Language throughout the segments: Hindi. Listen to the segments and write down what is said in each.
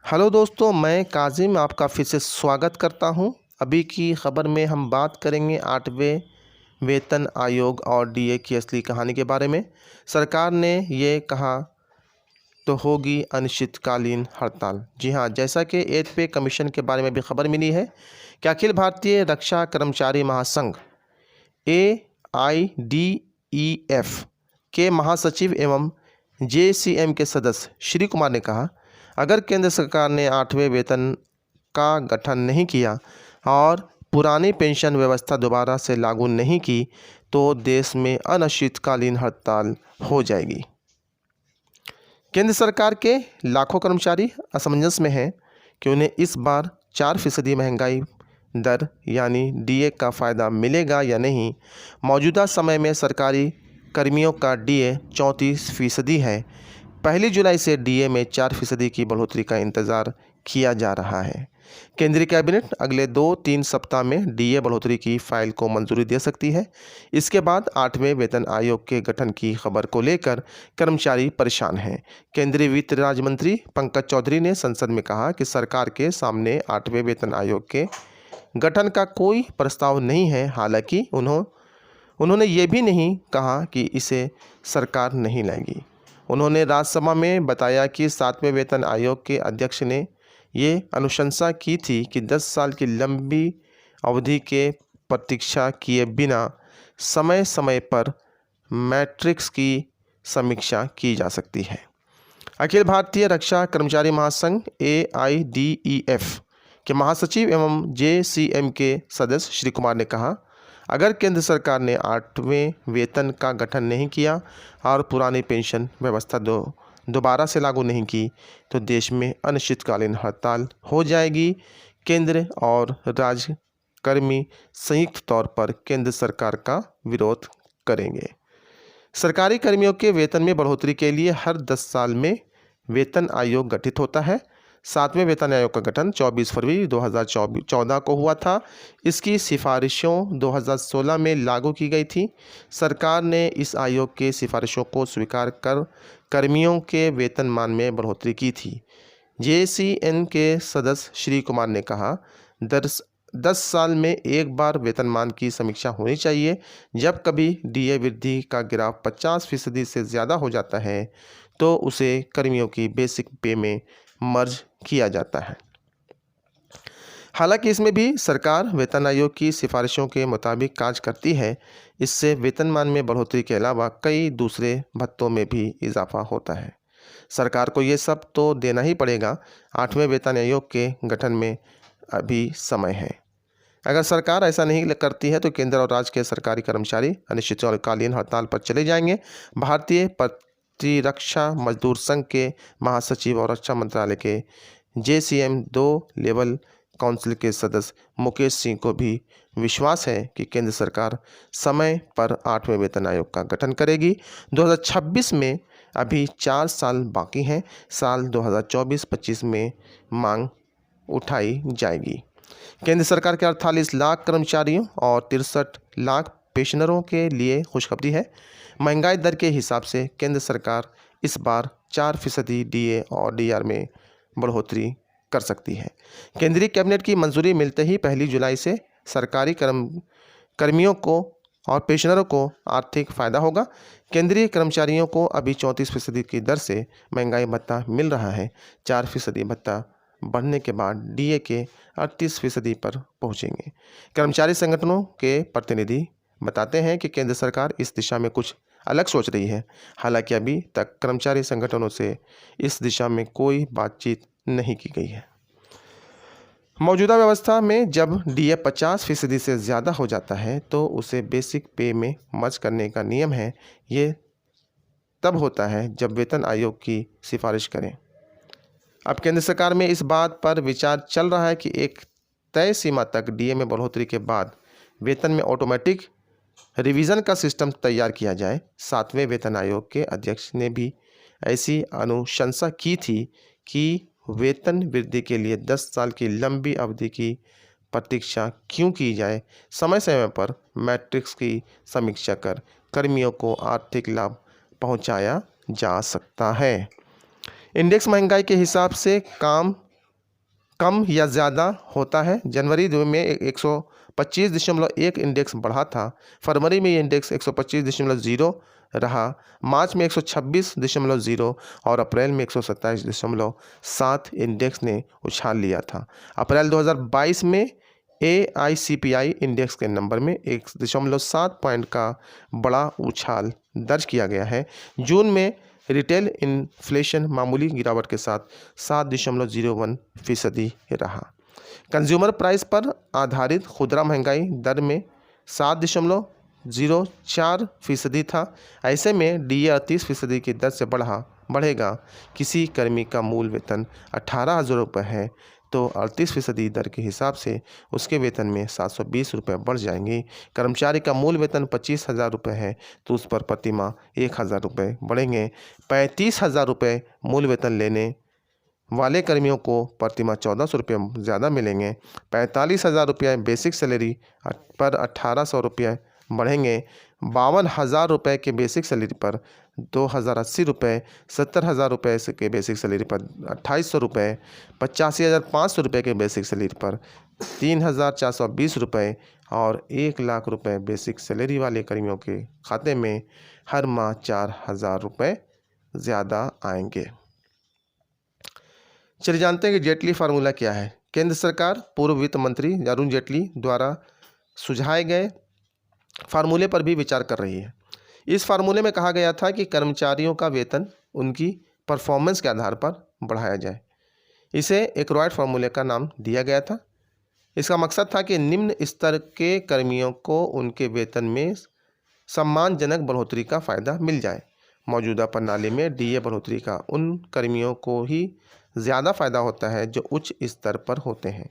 हेलो दोस्तों, मैं काजिम आपका फिर से स्वागत करता हूं। अभी की खबर में हम बात करेंगे 8वें वेतन आयोग और डीए की असली कहानी के बारे में। सरकार ने ये कहा तो होगी अनिश्चितकालीन हड़ताल। जी हाँ, जैसा कि 8 पे कमीशन के बारे में भी खबर मिली है कि अखिल भारतीय रक्षा कर्मचारी महासंघ AIDEF के महासचिव एवं JCM के सदस्य श्री कुमार ने कहा, अगर केंद्र सरकार ने 8वें वेतन का गठन नहीं किया और पुरानी पेंशन व्यवस्था दोबारा से लागू नहीं की तो देश में अनिश्चितकालीन हड़ताल हो जाएगी। केंद्र सरकार के लाखों कर्मचारी असमंजस में हैं कि उन्हें इस बार 4% महंगाई दर यानी डीए का फ़ायदा मिलेगा या नहीं। मौजूदा समय में सरकारी कर्मियों का डीए 34% है। 1 जुलाई से डीए में 4% की बढ़ोतरी का इंतज़ार किया जा रहा है। केंद्रीय कैबिनेट अगले 2-3 सप्ताह में डीए बढ़ोतरी की फाइल को मंजूरी दे सकती है। इसके बाद 8वें वेतन आयोग के गठन की खबर को लेकर कर्मचारी परेशान हैं। केंद्रीय वित्त राज्य मंत्री पंकज चौधरी ने संसद में कहा कि सरकार के सामने 8वें वेतन आयोग के गठन का कोई प्रस्ताव नहीं है। हालांकि उन्होंने ये भी नहीं कहा कि इसे सरकार नहीं लाएगी। उन्होंने राज्यसभा में बताया कि 7वें वेतन आयोग के अध्यक्ष ने ये अनुशंसा की थी कि 10 साल की लंबी अवधि के प्रतीक्षा किए बिना समय समय पर मैट्रिक्स की समीक्षा की जा सकती है। अखिल भारतीय रक्षा कर्मचारी महासंघ AIDEF के महासचिव एवं JCM के सदस्य श्री कुमार ने कहा, अगर केंद्र सरकार ने 8वें वेतन का गठन नहीं किया और पुरानी पेंशन व्यवस्था दोबारा से लागू नहीं की तो देश में अनिश्चितकालीन हड़ताल हो जाएगी। केंद्र और राज्य कर्मी संयुक्त तौर पर केंद्र सरकार का विरोध करेंगे। सरकारी कर्मियों के वेतन में बढ़ोतरी के लिए हर 10 साल में वेतन आयोग गठित होता है। 7वें वेतन आयोग का गठन 24 फरवरी 2014 को हुआ था। इसकी सिफारिशों 2016 में लागू की गई थी। सरकार ने इस आयोग के सिफारिशों को स्वीकार कर कर्मियों के वेतनमान में बढ़ोतरी की थी। JCN के सदस्य श्री कुमार ने कहा, 10 साल में एक बार वेतनमान की समीक्षा होनी चाहिए। जब कभी डीए वृद्धि का ग्राफ 50% से ज़्यादा हो जाता है तो उसे कर्मियों की बेसिक पे में मर्ज किया जाता है। हालांकि इसमें भी सरकार वेतन आयोग की सिफारिशों के मुताबिक कार्य करती है। इससे वेतनमान में बढ़ोतरी के अलावा कई दूसरे भत्तों में भी इजाफा होता है। सरकार को ये सब तो देना ही पड़ेगा। 8वें वेतन आयोग के गठन में अभी समय है। अगर सरकार ऐसा नहीं करती है तो केंद्र और राज्य के सरकारी कर्मचारी अनिश्चितकालीन हड़ताल पर चले जाएंगे। भारतीय प्रतिरक्षा मजदूर संघ के महासचिव और रक्षा मंत्रालय के JCM 2 लेवल काउंसिल के सदस्य मुकेश सिंह को भी विश्वास है कि केंद्र सरकार समय पर 8वें वेतन आयोग का गठन करेगी। 2026 में अभी 4 साल बाकी हैं। साल 2024-25 में मांग उठाई जाएगी। केंद्र सरकार के 48 लाख कर्मचारियों और 63 लाख पेंशनरों के लिए खुशखबरी है। महंगाई दर के हिसाब से केंद्र सरकार इस बार 4% डीए और डीआर में बढ़ोतरी कर सकती है। केंद्रीय कैबिनेट की मंजूरी मिलते ही 1 जुलाई से सरकारी कर्मियों को और पेंशनरों को आर्थिक फ़ायदा होगा। केंद्रीय कर्मचारियों को अभी 34% की दर से महंगाई भत्ता मिल रहा है। 4% भत्ता बढ़ने के बाद डीए के 38% पर पहुंचेंगे। कर्मचारी संगठनों के प्रतिनिधि बताते हैं कि केंद्र सरकार इस दिशा में कुछ अलग सोच रही है। हालांकि अभी तक कर्मचारी संगठनों से इस दिशा में कोई बातचीत नहीं की गई है। मौजूदा व्यवस्था में जब डीए 50% से ज़्यादा हो जाता है तो उसे बेसिक पे में मर्ज करने का नियम है। ये तब होता है जब वेतन आयोग की सिफारिश करें। अब केंद्र सरकार में इस बात पर विचार चल रहा है कि एक तय सीमा तक डीए में बढ़ोतरी के बाद वेतन में ऑटोमेटिक रिवीजन का सिस्टम तैयार किया जाए। 7वें वेतन आयोग के अध्यक्ष ने भी ऐसी अनुशंसा की थी कि वेतन वृद्धि के लिए 10 साल की लंबी अवधि की प्रतीक्षा क्यों की जाए। समय समय पर मैट्रिक्स की समीक्षा कर कर्मियों को आर्थिक लाभ पहुंचाया जा सकता है। इंडेक्स महंगाई के हिसाब से काम कम या ज़्यादा होता है। जनवरी में 125.1 इंडेक्स बढ़ा था। फरवरी में ये इंडेक्स 125.0 रहा। मार्च में 126.0 और अप्रैल में 127.7 इंडेक्स ने उछाल लिया था। अप्रैल 2022 में AICPI इंडेक्स के नंबर में 1.7 पॉइंट का बड़ा उछाल दर्ज किया गया है। जून में रिटेल इन्फ्लेशन मामूली गिरावट के साथ 7.01% रहा। कंज्यूमर प्राइस पर आधारित खुदरा महंगाई दर में 7.04% था। ऐसे में DA 38% की दर से बढ़ेगा। किसी कर्मी का मूल वेतन 18,000 रुपये है तो 38% दर के हिसाब से उसके वेतन में 720 रुपये बढ़ जाएंगे। कर्मचारी का मूल वेतन 25,000 रुपये है तो उस पर प्रति माह 1,000 रुपये बढ़ेंगे। 35,000 रुपये मूल वेतन लेने वाले कर्मियों को प्रति माह 1,400 रुपये ज़्यादा मिलेंगे। 45,000 रुपये बेसिक सैलरी पर 1,800 रुपये बढ़ेंगे। 52,000 रुपये के बेसिक सैलरी पर 2,080 रुपये, 70,000 रुपये के बेसिक सैलरी पर 2,800 रुपये, 85,500 रुपये के बेसिक सैलरी पर 3,420 रुपये और 1,00,000 रुपये बेसिक सैलरी वाले कर्मियों के खाते में हर माह 4,000 रुपये ज़्यादा आएंगे। चलिए जानते हैं कि जेटली फार्मूला क्या है। केंद्र सरकार पूर्व वित्त मंत्री अरुण जेटली द्वारा सुझाए गए फार्मूले पर भी विचार कर रही है। इस फार्मूले में कहा गया था कि कर्मचारियों का वेतन उनकी परफॉर्मेंस के आधार पर बढ़ाया जाए। इसे एक्रोयड फार्मूले का नाम दिया गया था। इसका मकसद था कि निम्न स्तर के कर्मियों को उनके वेतन में सम्मानजनक बढ़ोतरी का फ़ायदा मिल जाए। मौजूदा प्रणाली में DA बढ़ोतरी का उन कर्मियों को ही ज़्यादा फायदा होता है जो उच्च स्तर पर होते हैं।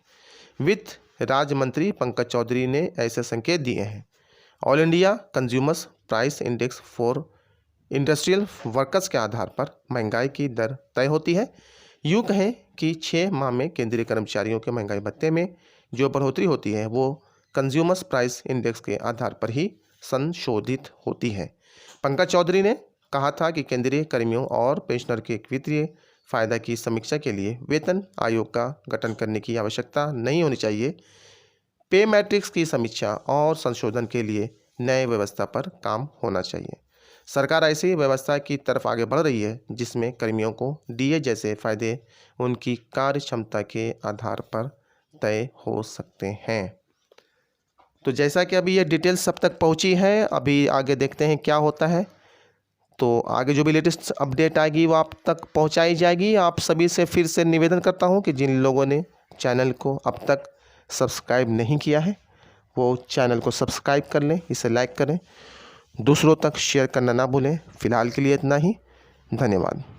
वित्त राज्य मंत्री पंकज चौधरी ने ऐसे संकेत दिए हैं। All India consumers price index for industrial workers के आधार पर महंगाई की दर तय होती है। यूँ कहें कि 6 माह में केंद्रीय कर्मचारियों के महंगाई भत्ते में जो बढ़ोतरी होती है वो कंज्यूमर्स प्राइस इंडेक्स के आधार पर ही संशोधित होती है। पंकज चौधरी ने कहा था कि केंद्रीय कर्मियों और पेंशनर के वित्तीय फायदा की समीक्षा के लिए वेतन आयोग का गठन करने की आवश्यकता नहीं होनी चाहिए। पे मैट्रिक्स की समीक्षा और संशोधन के लिए नए व्यवस्था पर काम होना चाहिए। सरकार ऐसी व्यवस्था की तरफ आगे बढ़ रही है जिसमें कर्मियों को DA जैसे फायदे उनकी कार्य क्षमता के आधार पर तय हो सकते हैं। तो जैसा कि अभी ये डिटेल्स सब तक पहुंची है, अभी आगे देखते हैं क्या होता है। तो आगे जो भी लेटेस्ट अपडेट आएगी वो आप तक पहुंचाई जाएगी। आप सभी से फिर से निवेदन करता हूं कि जिन लोगों ने चैनल को अब तक सब्सक्राइब नहीं किया है वो चैनल को सब्सक्राइब कर लें, इसे लाइक करें, दूसरों तक शेयर करना ना भूलें। फ़िलहाल के लिए इतना ही। धन्यवाद।